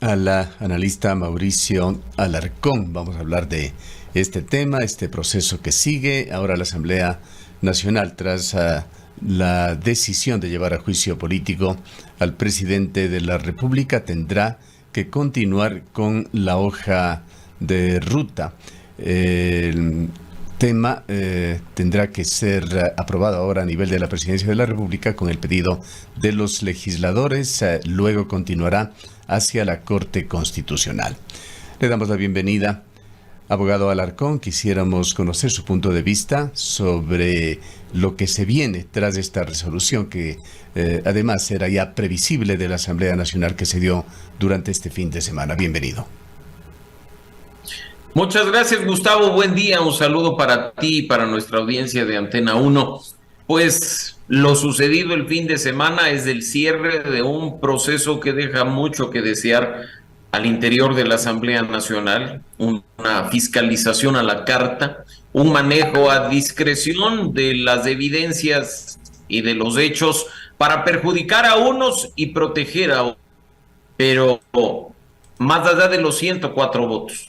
A la analista Mauricio Alarcón. Vamos a hablar de este tema, este proceso que sigue ahora la Asamblea Nacional tras la decisión de llevar a juicio político al presidente de la República. Tendrá que continuar con la hoja de ruta. El tema tendrá que ser aprobado ahora a nivel de la Presidencia de la República con el pedido de los legisladores. Luego continuará hacia la Corte Constitucional. Le damos la bienvenida, abogado Alarcón. Quisiéramos conocer su punto de vista sobre lo que se viene tras esta resolución que además era ya previsible de la Asamblea Nacional que se dio durante este fin de semana. Bienvenido. Muchas gracias, Gustavo. Buen día. Un saludo para ti y para nuestra audiencia de Antena 1. Pues lo sucedido el fin de semana es el cierre de un proceso que deja mucho que desear al interior de la Asamblea Nacional, una fiscalización a la carta, un manejo a discreción de las evidencias y de los hechos para perjudicar a unos y proteger a otros. Pero más allá de los 104 votos,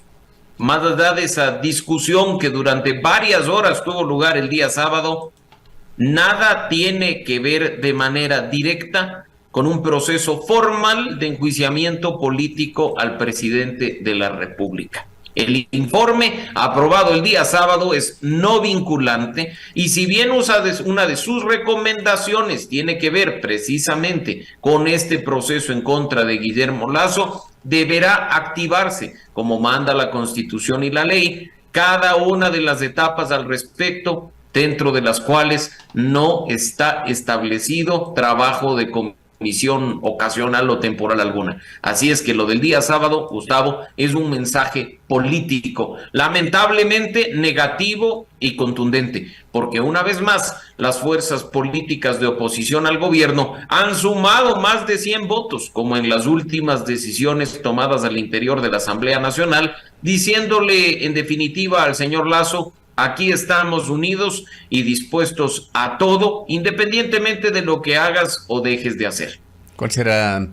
más allá de esa discusión que durante varias horas tuvo lugar el día sábado, nada tiene que ver de manera directa con un proceso formal de enjuiciamiento político al presidente de la República. El informe aprobado el día sábado es no vinculante y si bien una de sus recomendaciones tiene que ver precisamente con este proceso en contra de Guillermo Lasso, deberá activarse, como manda la Constitución y la ley, cada una de las etapas al respecto, dentro de las cuales no está establecido trabajo de comisión ocasional o temporal alguna. Así es que lo del día sábado, Gustavo, es un mensaje político, lamentablemente negativo y contundente, porque una vez más las fuerzas políticas de oposición al gobierno han sumado más de 100 votos, como en las últimas decisiones tomadas al interior de la Asamblea Nacional, diciéndole en definitiva al señor Lasso: aquí estamos unidos y dispuestos a todo, independientemente de lo que hagas o dejes de hacer. ¿Cuál será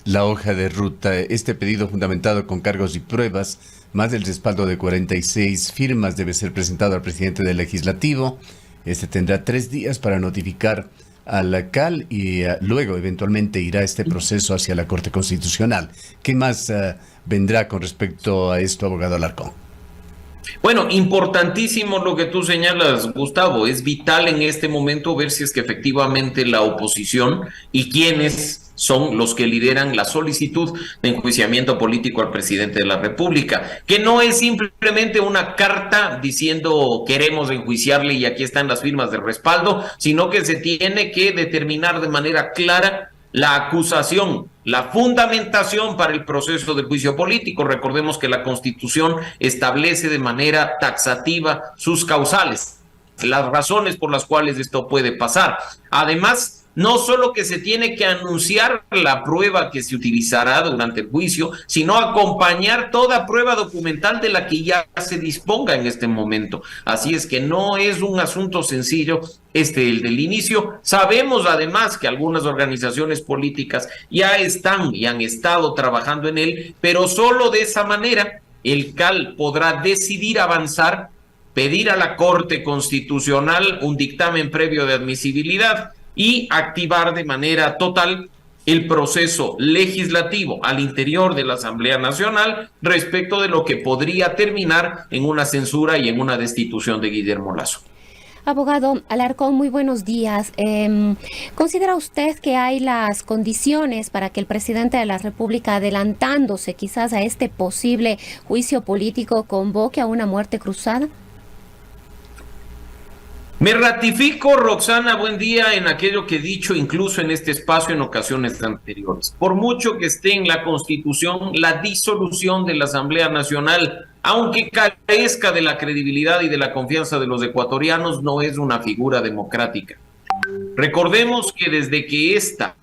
la hoja de ruta? Este pedido fundamentado con cargos y pruebas, más del respaldo de 46 firmas, debe ser presentado al presidente del Legislativo. Este tendrá 3 días para notificar a la CAL y luego eventualmente irá este proceso hacia la Corte Constitucional. ¿Qué más vendrá con respecto a esto, abogado Alarcón? Bueno, importantísimo lo que tú señalas, Gustavo. Es vital en este momento ver si es que efectivamente la oposición y quiénes son los que lideran la solicitud de enjuiciamiento político al presidente de la República, que no es simplemente una carta diciendo queremos enjuiciarle y aquí están las firmas de respaldo, sino que se tiene que determinar de manera clara la acusación, la fundamentación para el proceso de juicio político. Recordemos que la Constitución establece de manera taxativa sus causales, las razones por las cuales esto puede pasar. Además, no solo que se tiene que anunciar la prueba que se utilizará durante el juicio, sino acompañar toda prueba documental de la que ya se disponga en este momento. Así es que no es un asunto sencillo el del inicio. Sabemos además que algunas organizaciones políticas ya están y han estado trabajando en él, pero solo de esa manera el CAL podrá decidir avanzar, pedir a la Corte Constitucional un dictamen previo de admisibilidad y activar de manera total el proceso legislativo al interior de la Asamblea Nacional respecto de lo que podría terminar en una censura y en una destitución de Guillermo Lasso. Abogado Alarcón, muy buenos días. ¿Considera usted que hay las condiciones para que el presidente de la República, adelantándose quizás a este posible juicio político, convoque a una muerte cruzada? Me ratifico, Roxana, buen día, en aquello que he dicho incluso en este espacio en ocasiones anteriores. Por mucho que esté en la Constitución, la disolución de la Asamblea Nacional, aunque carezca de la credibilidad y de la confianza de los ecuatorianos, no es una figura democrática. Recordemos que desde que esta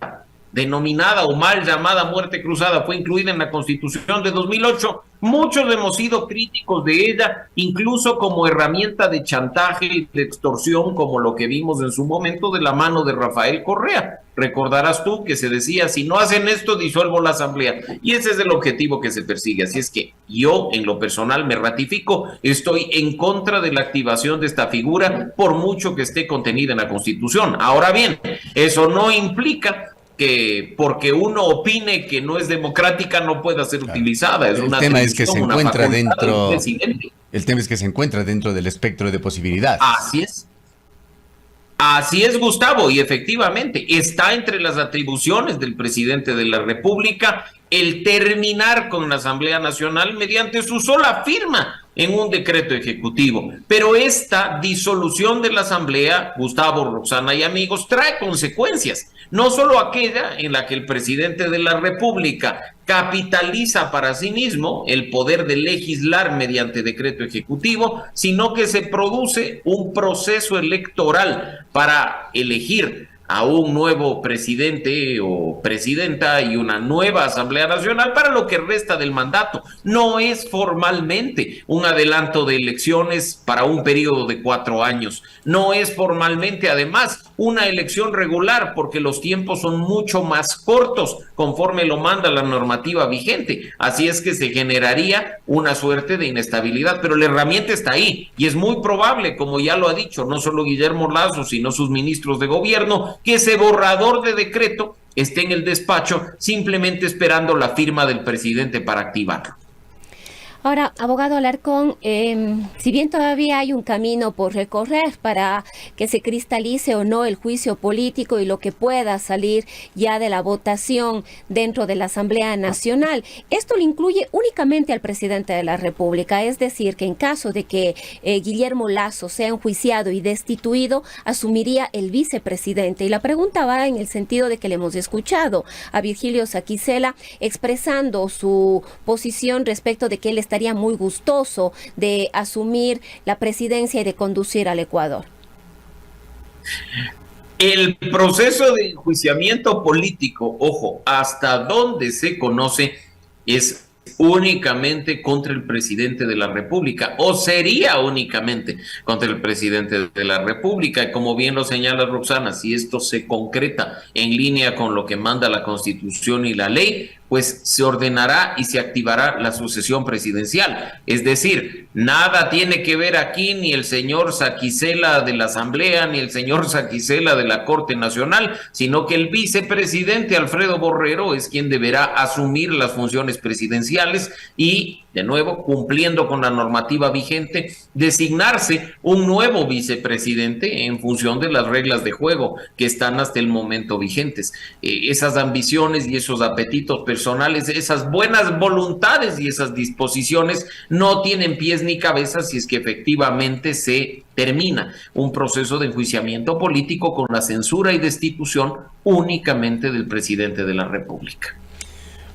denominada o mal llamada muerte cruzada fue incluida en la Constitución de 2008, muchos hemos sido críticos de ella, incluso como herramienta de chantaje y de extorsión, como lo que vimos en su momento de la mano de Rafael Correa. recordarás tú que se decía, si no hacen esto, disuelvo la asamblea. Y ese es el objetivo que se persigue. Así es que yo, en lo personal, me ratifico, estoy en contra de la activación de esta figura, por mucho que esté contenida en la Constitución. Ahora bien, eso no implica que porque uno opine que no es democrática no pueda ser utilizada. Es una tema es que se encuentra dentro. El tema es que se encuentra dentro del espectro de posibilidades. Así es. Así es, Gustavo, y efectivamente está entre las atribuciones del presidente de la República el terminar con la Asamblea Nacional mediante su sola firma en un decreto ejecutivo. Pero esta disolución de la Asamblea, Gustavo, Roxana y amigos, trae consecuencias. No solo aquella en la que el presidente de la República capitaliza para sí mismo el poder de legislar mediante decreto ejecutivo, sino que se produce un proceso electoral para elegir a un nuevo presidente o presidenta y una nueva Asamblea Nacional para lo que resta del mandato. No es formalmente un adelanto de elecciones para un periodo de 4 años. No es formalmente, además, una elección regular porque los tiempos son mucho más cortos conforme lo manda la normativa vigente. Así es que se generaría una suerte de inestabilidad, pero la herramienta está ahí y es muy probable, como ya lo ha dicho no solo Guillermo Lasso, sino sus ministros de gobierno, que ese borrador de decreto esté en el despacho simplemente esperando la firma del presidente para activarlo. Ahora, abogado Alarcón, si bien todavía hay un camino por recorrer para que se cristalice o no el juicio político y lo que pueda salir ya de la votación dentro de la Asamblea Nacional, esto le incluye únicamente al presidente de la República, es decir, que en caso de que Guillermo Lasso sea enjuiciado y destituido, asumiría el vicepresidente. Y la pregunta va en el sentido de que le hemos escuchado a Virgilio Saquicela expresando su posición respecto de que él estaría muy gustoso de asumir la presidencia y de conducir al Ecuador. El proceso de enjuiciamiento político, ojo, hasta donde se conoce, es únicamente contra el presidente de la República, o sería únicamente contra el presidente de la República. Y como bien lo señala Roxana, si esto se concreta en línea con lo que manda la Constitución y la ley, pues se ordenará y se activará la sucesión presidencial. Es decir, nada tiene que ver aquí ni el señor Saquicela de la Asamblea, ni el señor Saquicela de la Corte Nacional, sino que el vicepresidente Alfredo Borrero es quien deberá asumir las funciones presidenciales y, de nuevo, cumpliendo con la normativa vigente, designarse un nuevo vicepresidente en función de las reglas de juego que están hasta el momento vigentes. Esas ambiciones y esos apetitos personales, esas buenas voluntades y esas disposiciones no tienen pies ni cabeza si es que efectivamente se termina un proceso de enjuiciamiento político con la censura y destitución únicamente del presidente de la República.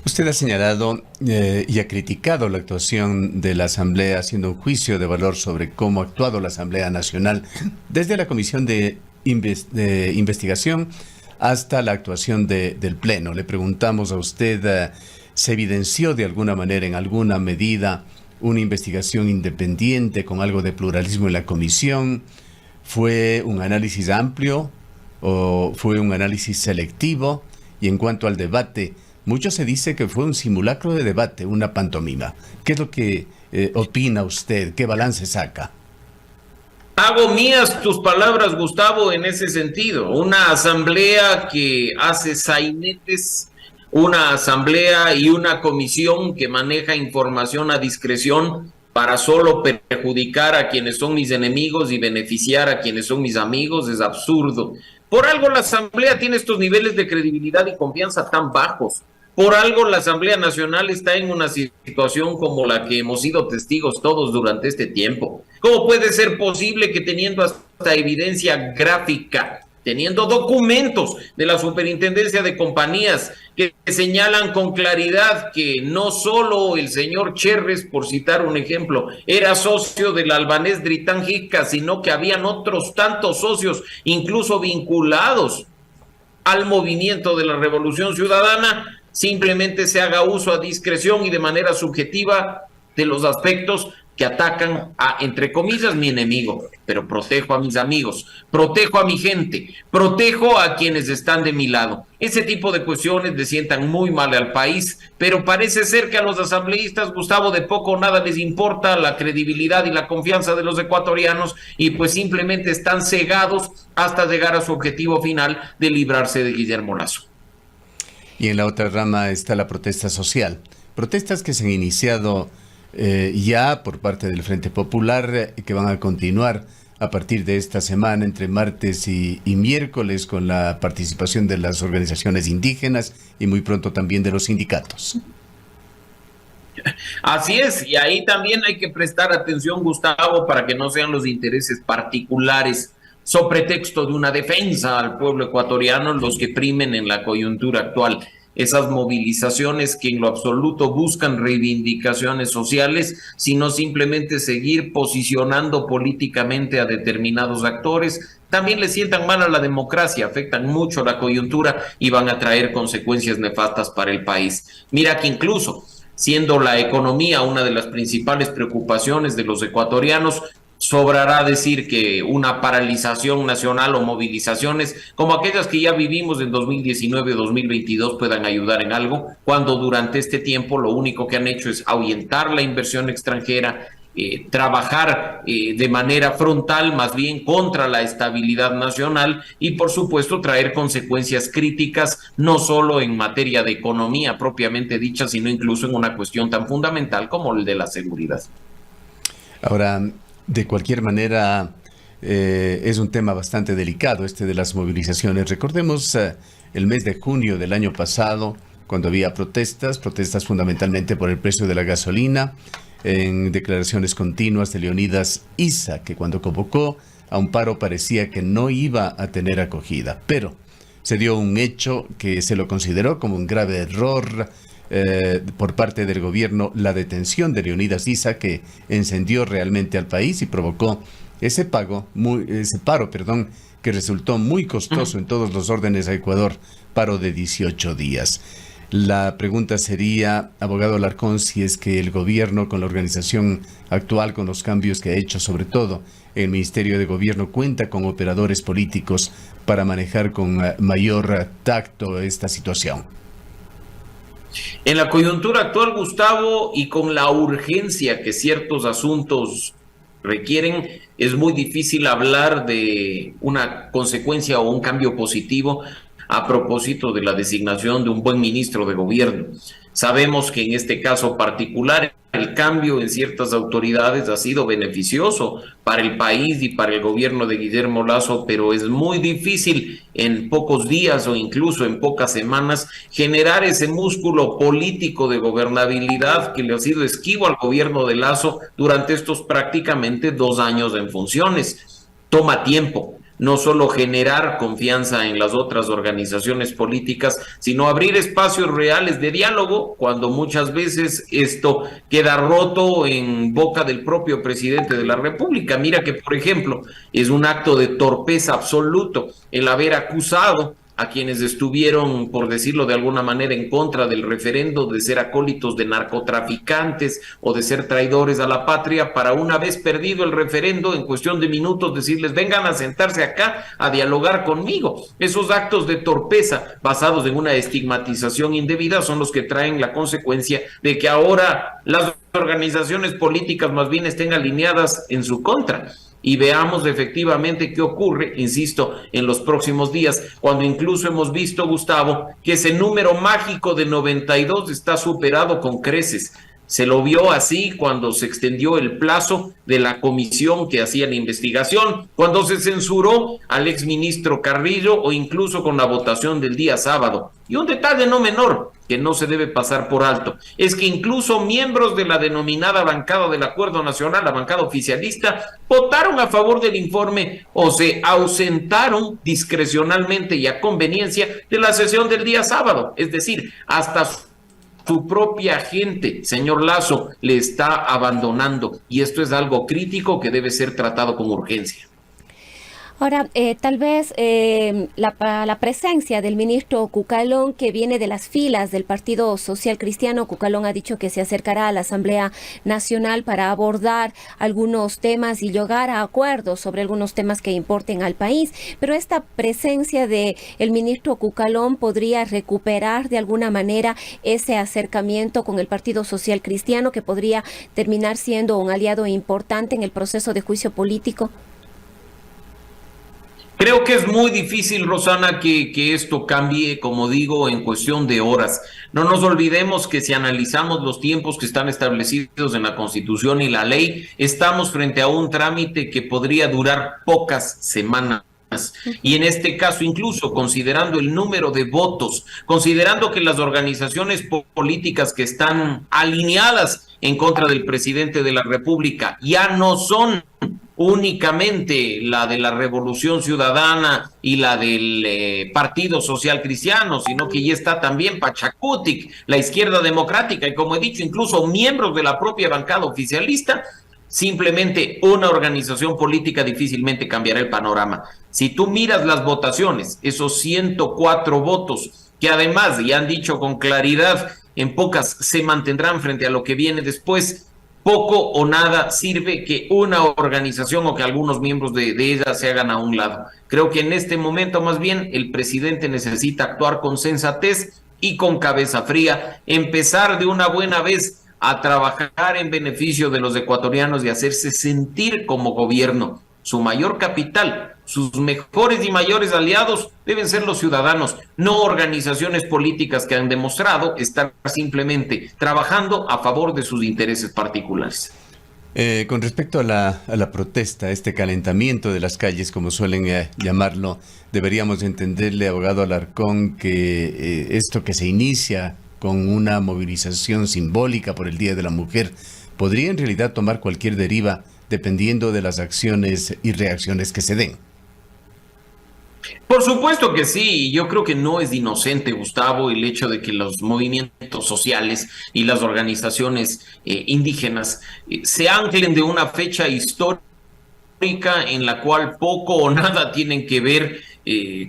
Usted ha señalado y ha criticado la actuación de la Asamblea, haciendo un juicio de valor sobre cómo ha actuado la Asamblea Nacional desde la Comisión de Investigación hasta la actuación del Pleno. Le preguntamos a usted, ¿se evidenció de alguna manera, en alguna medida, una investigación independiente con algo de pluralismo en la comisión? ¿Fue un análisis amplio o fue un análisis selectivo? Y en cuanto al debate, mucho se dice que fue un simulacro de debate, una pantomima. ¿Qué es lo que opina usted? ¿Qué balance saca? Hago mías tus palabras, Gustavo, en ese sentido. Una asamblea que hace sainetes, una asamblea y una comisión que maneja información a discreción para solo perjudicar a quienes son mis enemigos y beneficiar a quienes son mis amigos, es absurdo. Por algo la asamblea tiene estos niveles de credibilidad y confianza tan bajos. Por algo la Asamblea Nacional está en una situación como la que hemos sido testigos todos durante este tiempo. ¿Cómo puede ser posible que teniendo hasta evidencia gráfica, teniendo documentos de la Superintendencia de Compañías que señalan con claridad que no solo el señor Cherres, por citar un ejemplo, era socio del albanés Dritan Hica, sino que habían otros tantos socios, incluso vinculados al movimiento de la Revolución Ciudadana, simplemente se haga uso a discreción y de manera subjetiva de los aspectos que atacan a, entre comillas, mi enemigo, pero protejo a mis amigos, protejo a mi gente, protejo a quienes están de mi lado. Ese tipo de cuestiones le sientan muy mal al país, pero parece ser que a los asambleístas, Gustavo, de poco o nada les importa la credibilidad y la confianza de los ecuatorianos y pues simplemente están cegados hasta llegar a su objetivo final de librarse de Guillermo Lasso. Y en la otra rama está la protesta social. Protestas que se han iniciado ya por parte del Frente Popular, que van a continuar a partir de esta semana, entre martes y miércoles, con la participación de las organizaciones indígenas y muy pronto también de los sindicatos. Así es, y ahí también hay que prestar atención, Gustavo, para que no sean los intereses particulares, sobre pretexto de una defensa al pueblo ecuatoriano, los que primen en la coyuntura actual. Esas movilizaciones que en lo absoluto buscan reivindicaciones sociales, sino simplemente seguir posicionando políticamente a determinados actores, también le sientan mal a la democracia, afectan mucho la coyuntura y van a traer consecuencias nefastas para el país. Mira que incluso siendo la economía una de las principales preocupaciones de los ecuatorianos, sobrará decir que una paralización nacional o movilizaciones como aquellas que ya vivimos en 2019 o 2022 puedan ayudar en algo, cuando durante este tiempo lo único que han hecho es ahuyentar la inversión extranjera, trabajar de manera frontal más bien contra la estabilidad nacional y por supuesto traer consecuencias críticas no solo en materia de economía propiamente dicha, sino incluso en una cuestión tan fundamental como el de la seguridad. Ahora, de cualquier manera, es un tema bastante delicado este de las movilizaciones. Recordemos el mes de junio del año pasado, cuando había protestas fundamentalmente por el precio de la gasolina, en declaraciones continuas de Leonidas Issa, que cuando convocó a un paro parecía que no iba a tener acogida, pero se dio un hecho que se lo consideró como un grave error por parte del gobierno, la detención de Leonidas Issa, que encendió realmente al país y provocó ese paro, que resultó muy costoso en todos los órdenes a Ecuador, paro de 18 días. La pregunta sería, abogado Alarcón, si es que el gobierno, con la organización actual, con los cambios que ha hecho, sobre todo el Ministerio de Gobierno, cuenta con operadores políticos para manejar con mayor tacto esta situación. En la coyuntura actual, Gustavo, y con la urgencia que ciertos asuntos requieren, es muy difícil hablar de una consecuencia o un cambio positivo a propósito de la designación de un buen ministro de gobierno. Sabemos que en este caso particular el cambio en ciertas autoridades ha sido beneficioso para el país y para el gobierno de Guillermo Lasso, pero es muy difícil en pocos días o incluso en pocas semanas generar ese músculo político de gobernabilidad que le ha sido esquivo al gobierno de Lasso durante estos prácticamente 2 años en funciones. Toma tiempo. No solo generar confianza en las otras organizaciones políticas, sino abrir espacios reales de diálogo, cuando muchas veces esto queda roto en boca del propio presidente de la República. Mira que, por ejemplo, es un acto de torpeza absoluto el haber acusado a quienes estuvieron, por decirlo de alguna manera, en contra del referendo, de ser acólitos de narcotraficantes o de ser traidores a la patria, para una vez perdido el referendo, en cuestión de minutos, decirles, vengan a sentarse acá a dialogar conmigo. Esos actos de torpeza basados en una estigmatización indebida son los que traen la consecuencia de que ahora las organizaciones políticas más bien estén alineadas en su contra. Y veamos efectivamente qué ocurre, insisto, en los próximos días, cuando incluso hemos visto, Gustavo, que ese número mágico de 92 está superado con creces. Se lo vio así cuando se extendió el plazo de la comisión que hacía la investigación, cuando se censuró al exministro Carrillo o incluso con la votación del día sábado. Y un detalle no menor que no se debe pasar por alto, es que incluso miembros de la denominada bancada del Acuerdo Nacional, la bancada oficialista, votaron a favor del informe o se ausentaron discrecionalmente y a conveniencia de la sesión del día sábado. Es decir, hasta su propia gente, señor Lasso, le está abandonando, y esto es algo crítico que debe ser tratado con urgencia. Ahora, tal vez la presencia del ministro Cucalón, que viene de las filas del Partido Social Cristiano. Cucalón ha dicho que se acercará a la Asamblea Nacional para abordar algunos temas y llegar a acuerdos sobre algunos temas que importen al país. Pero esta presencia del ministro Cucalón podría recuperar de alguna manera ese acercamiento con el Partido Social Cristiano, que podría terminar siendo un aliado importante en el proceso de juicio político. Creo que es muy difícil, Rosana, que esto cambie, como digo, en cuestión de horas. No nos olvidemos que si analizamos los tiempos que están establecidos en la Constitución y la ley, estamos frente a un trámite que podría durar pocas semanas. Y en este caso, incluso considerando el número de votos, considerando que las organizaciones políticas que están alineadas en contra del presidente de la República ya no son únicamente la de la Revolución Ciudadana y la del Partido Social Cristiano, sino que ya está también Pachacutic, la Izquierda Democrática, y como he dicho, incluso miembros de la propia bancada oficialista. Simplemente una organización política difícilmente cambiará el panorama. Si tú miras las votaciones, esos 104 votos, que además, ya han dicho con claridad, en pocas se mantendrán frente a lo que viene después, poco o nada sirve que una organización o que algunos miembros de ella se hagan a un lado. Creo que en este momento más bien el presidente necesita actuar con sensatez y con cabeza fría, empezar de una buena vez a trabajar en beneficio de los ecuatorianos y hacerse sentir como gobierno. Su mayor capital, sus mejores y mayores aliados deben ser los ciudadanos, no organizaciones políticas que han demostrado estar simplemente trabajando a favor de sus intereses particulares. Con respecto a la protesta, este calentamiento de las calles, como suelen llamarlo, deberíamos entenderle, abogado Alarcón, que esto que se inicia con una movilización simbólica por el Día de la Mujer, podría en realidad tomar cualquier deriva dependiendo de las acciones y reacciones que se den. Por supuesto que sí, yo creo que no es inocente, Gustavo, el hecho de que los movimientos sociales y las organizaciones indígenas se anclen de una fecha histórica en la cual poco o nada tienen que ver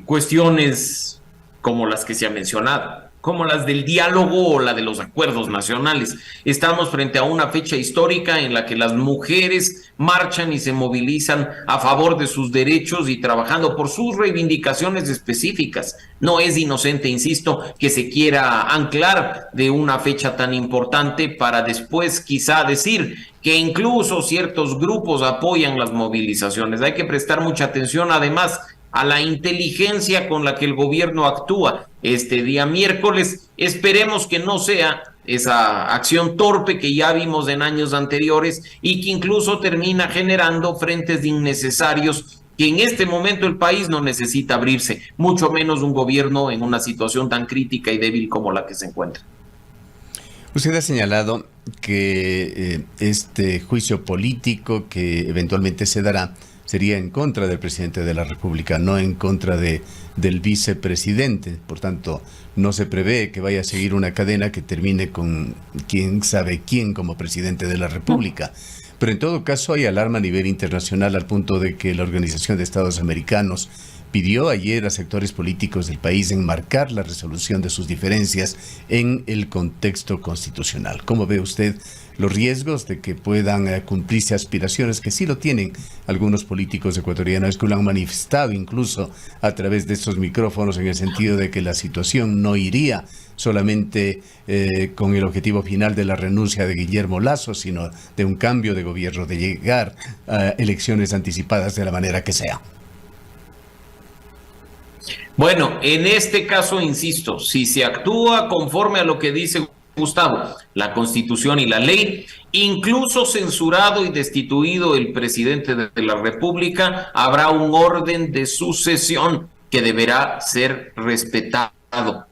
cuestiones como las que se han mencionado, como las del diálogo o la de los acuerdos nacionales. Estamos frente a una fecha histórica en la que las mujeres marchan y se movilizan a favor de sus derechos y trabajando por sus reivindicaciones específicas. No es inocente, insisto, que se quiera anclar de una fecha tan importante para después quizá decir que incluso ciertos grupos apoyan las movilizaciones. Hay que prestar mucha atención, además, a la inteligencia con la que el gobierno actúa este día miércoles. Esperemos que no sea esa acción torpe que ya vimos en años anteriores y que incluso termina generando frentes innecesarios que en este momento el país no necesita abrirse, mucho menos un gobierno en una situación tan crítica y débil como la que se encuentra. Usted ha señalado que este juicio político que eventualmente se dará sería en contra del presidente de la República, no en contra del vicepresidente. Por tanto, no se prevé que vaya a seguir una cadena que termine con quién sabe quién como presidente de la República. Pero en todo caso hay alarma a nivel internacional al punto de que la Organización de Estados Americanos pidió ayer a sectores políticos del país enmarcar la resolución de sus diferencias en el contexto constitucional. ¿Cómo ve usted los riesgos de que puedan cumplirse aspiraciones que sí lo tienen algunos políticos ecuatorianos, que lo han manifestado incluso a través de estos micrófonos, en el sentido de que la situación no iría solamente con el objetivo final de la renuncia de Guillermo Lasso, sino de un cambio de gobierno, de llegar a elecciones anticipadas de la manera que sea? Bueno, en este caso, insisto, si se actúa conforme a lo que dice Gustavo, la Constitución y la ley, incluso censurado y destituido el presidente de la República, habrá un orden de sucesión que deberá ser respetado,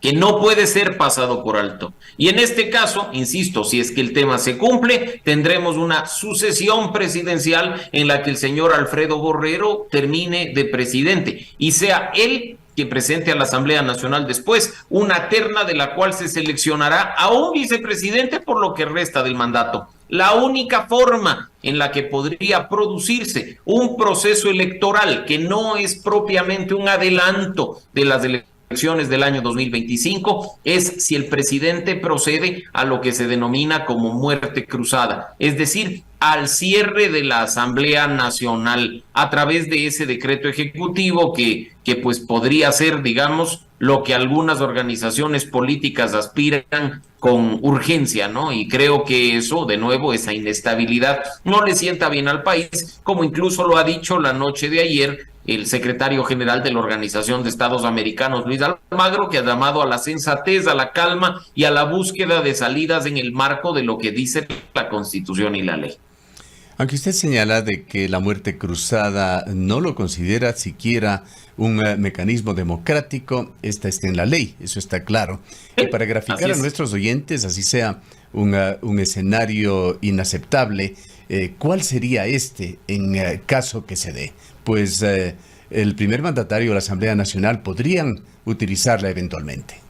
que no puede ser pasado por alto. Y en este caso, insisto, si es que el tema se cumple, tendremos una sucesión presidencial en la que el señor Alfredo Borrero termine de presidente y sea él que presente a la Asamblea Nacional después una terna de la cual se seleccionará a un vicepresidente por lo que resta del mandato. La única forma en la que podría producirse un proceso electoral que no es propiamente un adelanto de las elecciones del año 2025, es si el presidente procede a lo que se denomina como muerte cruzada, es decir, al cierre de la Asamblea Nacional a través de ese decreto ejecutivo que pues podría ser, digamos, lo que algunas organizaciones políticas aspiran con urgencia, ¿no? Y creo que eso, de nuevo, esa inestabilidad no le sienta bien al país, como incluso lo ha dicho la noche de ayer el secretario general de la Organización de Estados Americanos, Luis Almagro, que ha llamado a la sensatez, a la calma y a la búsqueda de salidas en el marco de lo que dice la Constitución y la ley. Aunque usted señala de que la muerte cruzada no lo considera siquiera un mecanismo democrático, esta está en la ley, eso está claro. Y para graficar a nuestros oyentes, así sea un escenario inaceptable, ¿cuál sería este en caso que se dé? Pues el primer mandatario de la Asamblea Nacional podrían utilizarla eventualmente.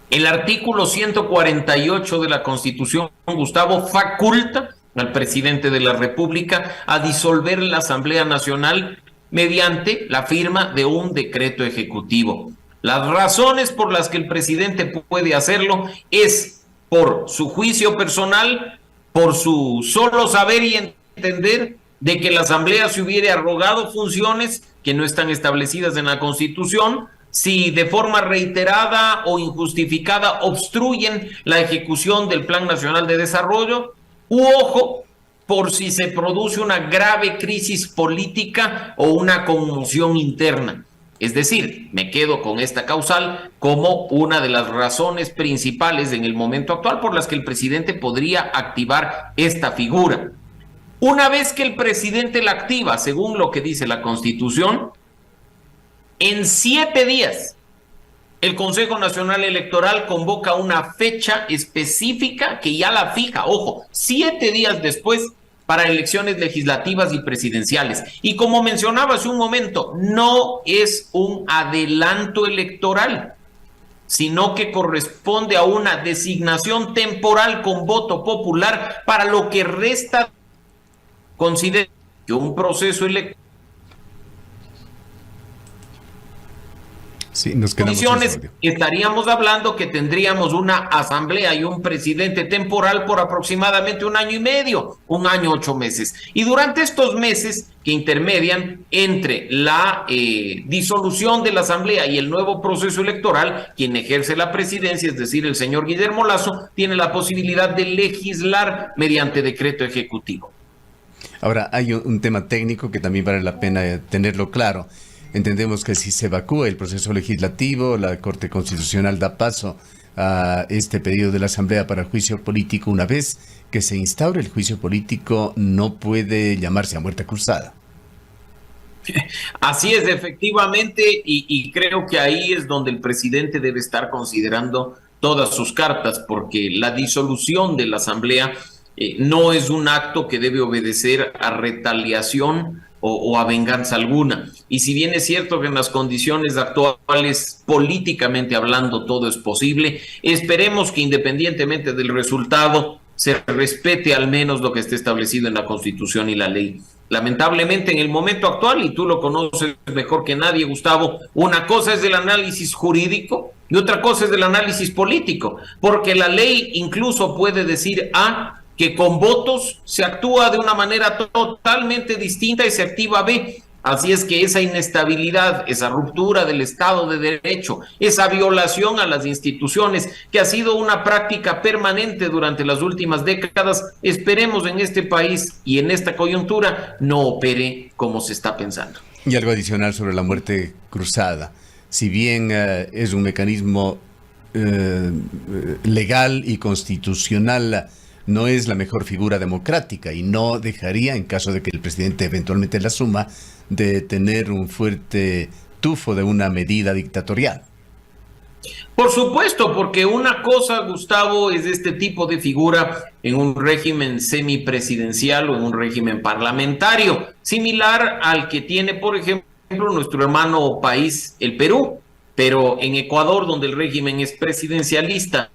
El artículo 148 de la Constitución, Gustavo, faculta al presidente de la República a disolver la Asamblea Nacional mediante la firma de un decreto ejecutivo. Las razones por las que el presidente puede hacerlo es por su juicio personal, por su solo saber y entender de que la Asamblea se hubiera arrogado funciones que no están establecidas en la Constitución, si de forma reiterada o injustificada obstruyen la ejecución del Plan Nacional de Desarrollo, u ojo, por si se produce una grave crisis política o una conmoción interna. Es decir, me quedo con esta causal como una de las razones principales en el momento actual por las que el presidente podría activar esta figura. Una vez que el presidente la activa, según lo que dice la Constitución, en 7 días el Consejo Nacional Electoral convoca una fecha específica que ya la fija, ojo, 7 días después para elecciones legislativas y presidenciales. Y como mencionaba hace un momento, no es un adelanto electoral, sino que corresponde a una designación temporal con voto popular para lo que resta. Considero que un proceso electoral sí, nos condiciones, estaríamos hablando que tendríamos una asamblea y un presidente temporal por aproximadamente 1 año y medio, 1 año 8 meses. Y durante estos meses que intermedian entre la disolución de la asamblea y el nuevo proceso electoral, quien ejerce la presidencia, es decir, el señor Guillermo Lasso, tiene la posibilidad de legislar mediante decreto ejecutivo. Ahora, hay un tema técnico que también vale la pena tenerlo claro. Entendemos que si se evacúa el proceso legislativo, la Corte Constitucional da paso a este pedido de la Asamblea para juicio político. Una vez que se instaure el juicio político, no puede llamarse a muerte cruzada. Así es, efectivamente, y creo que ahí es donde el presidente debe estar considerando todas sus cartas, porque la disolución de la Asamblea no es un acto que debe obedecer a retaliación o a venganza alguna. Y si bien es cierto que en las condiciones actuales, políticamente hablando, todo es posible, esperemos que independientemente del resultado se respete al menos lo que esté establecido en la Constitución y la ley. Lamentablemente en el momento actual, y tú lo conoces mejor que nadie, Gustavo, una cosa es el análisis jurídico y otra cosa es el análisis político, porque la ley incluso puede decir que con votos se actúa de una manera totalmente distinta y se activa B. Así es que esa inestabilidad, esa ruptura del Estado de Derecho, esa violación a las instituciones, que ha sido una práctica permanente durante las últimas décadas, esperemos en este país y en esta coyuntura no opere como se está pensando. Y algo adicional sobre la muerte cruzada. Si bien es un mecanismo legal y constitucional, no es la mejor figura democrática y no dejaría, en caso de que el presidente eventualmente la asuma, de tener un fuerte tufo de una medida dictatorial. Por supuesto, porque una cosa, Gustavo, es este tipo de figura en un régimen semipresidencial o en un régimen parlamentario, similar al que tiene, por ejemplo, nuestro hermano país, el Perú. pero en Ecuador, donde el régimen es presidencialista,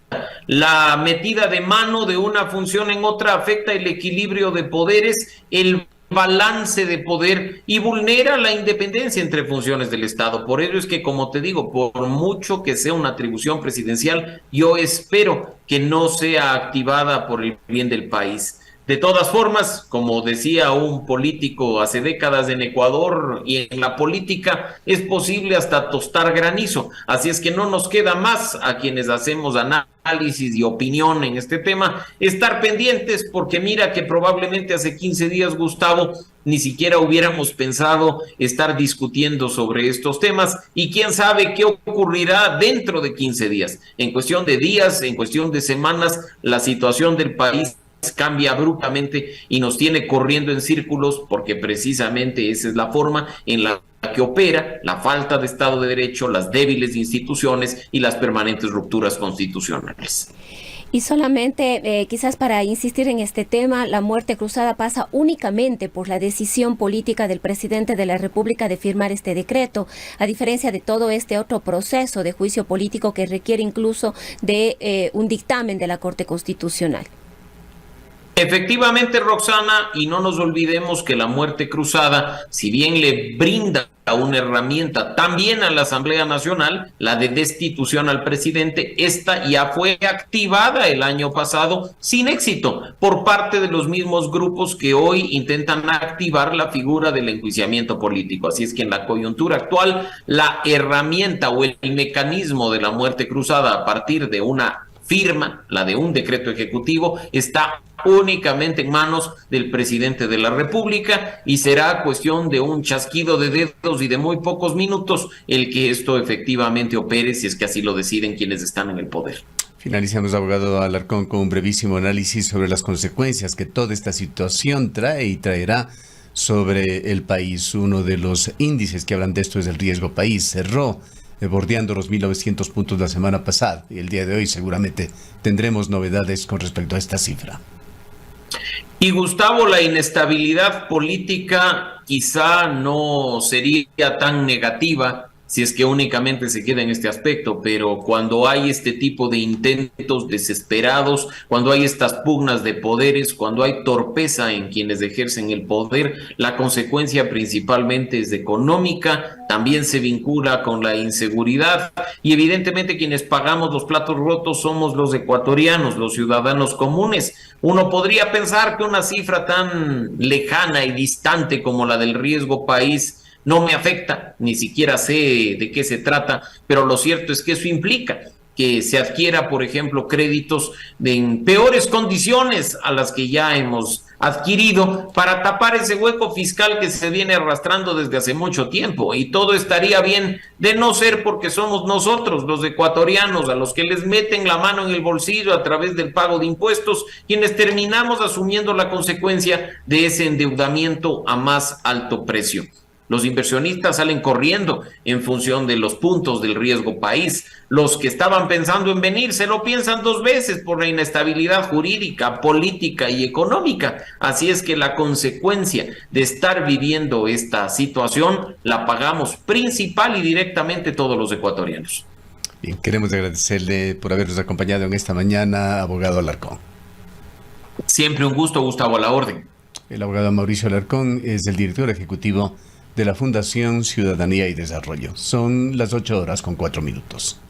la metida de mano de una función en otra afecta el equilibrio de poderes, el balance de poder y vulnera la independencia entre funciones del Estado. Por ello es que, como te digo, por mucho que sea una atribución presidencial, yo espero que no sea activada por el bien del país. De todas formas, como decía un político hace décadas en Ecuador y en la política, es posible hasta tostar granizo. Así es que no nos queda más a quienes hacemos análisis y opinión en este tema, estar pendientes, porque mira que probablemente hace 15 días, Gustavo, ni siquiera hubiéramos pensado estar discutiendo sobre estos temas, y quién sabe qué ocurrirá dentro de 15 días. En cuestión de días, en cuestión de semanas, la situación del país cambia abruptamente y nos tiene corriendo en círculos, porque precisamente esa es la forma en la que opera la falta de Estado de Derecho, las débiles instituciones y las permanentes rupturas constitucionales. Y solamente, quizás para insistir en este tema, la muerte cruzada pasa únicamente por la decisión política del presidente de la República de firmar este decreto, a diferencia de todo este otro proceso de juicio político que requiere incluso de un dictamen de la Corte Constitucional. Efectivamente, Roxana, y no nos olvidemos que la muerte cruzada, si bien le brinda una herramienta también a la Asamblea Nacional, la de destitución al presidente, esta ya fue activada el año pasado sin éxito por parte de los mismos grupos que hoy intentan activar la figura del enjuiciamiento político. Así es que en la coyuntura actual, la herramienta o el mecanismo de la muerte cruzada a partir de una firma, la de un decreto ejecutivo, está únicamente en manos del presidente de la República, y será cuestión de un chasquido de dedos y de muy pocos minutos el que esto efectivamente opere, si es que así lo deciden quienes están en el poder. Finalizamos, abogado Alarcón, con un brevísimo análisis sobre las consecuencias que toda esta situación trae y traerá sobre el país. Uno de los índices que hablan de esto es el riesgo país. Cerró bordeando los 1.900 puntos la semana pasada, y el día de hoy seguramente tendremos novedades con respecto a esta cifra. Y Gustavo, la inestabilidad política quizá no sería tan negativa si es que únicamente se queda en este aspecto, pero cuando hay este tipo de intentos desesperados, cuando hay estas pugnas de poderes, cuando hay torpeza en quienes ejercen el poder, la consecuencia principalmente es económica, también se vincula con la inseguridad, y evidentemente quienes pagamos los platos rotos somos los ecuatorianos, los ciudadanos comunes. Uno podría pensar que una cifra tan lejana y distante como la del riesgo país no me afecta, ni siquiera sé de qué se trata, pero lo cierto es que eso implica que se adquiera, por ejemplo, créditos en peores condiciones a las que ya hemos adquirido para tapar ese hueco fiscal que se viene arrastrando desde hace mucho tiempo, y todo estaría bien de no ser porque somos nosotros, los ecuatorianos, a los que les meten la mano en el bolsillo a través del pago de impuestos, quienes terminamos asumiendo la consecuencia de ese endeudamiento a más alto precio. Los inversionistas salen corriendo en función de los puntos del riesgo país. Los que estaban pensando en venir se lo piensan dos veces por la inestabilidad jurídica, política y económica. Así es que la consecuencia de estar viviendo esta situación la pagamos principal y directamente todos los ecuatorianos. Bien, queremos agradecerle por habernos acompañado en esta mañana, abogado Alarcón. Siempre un gusto, Gustavo, a la orden. El abogado Mauricio Alarcón es el director ejecutivo de la Fundación Ciudadanía y Desarrollo. Son las 8:04 minutos.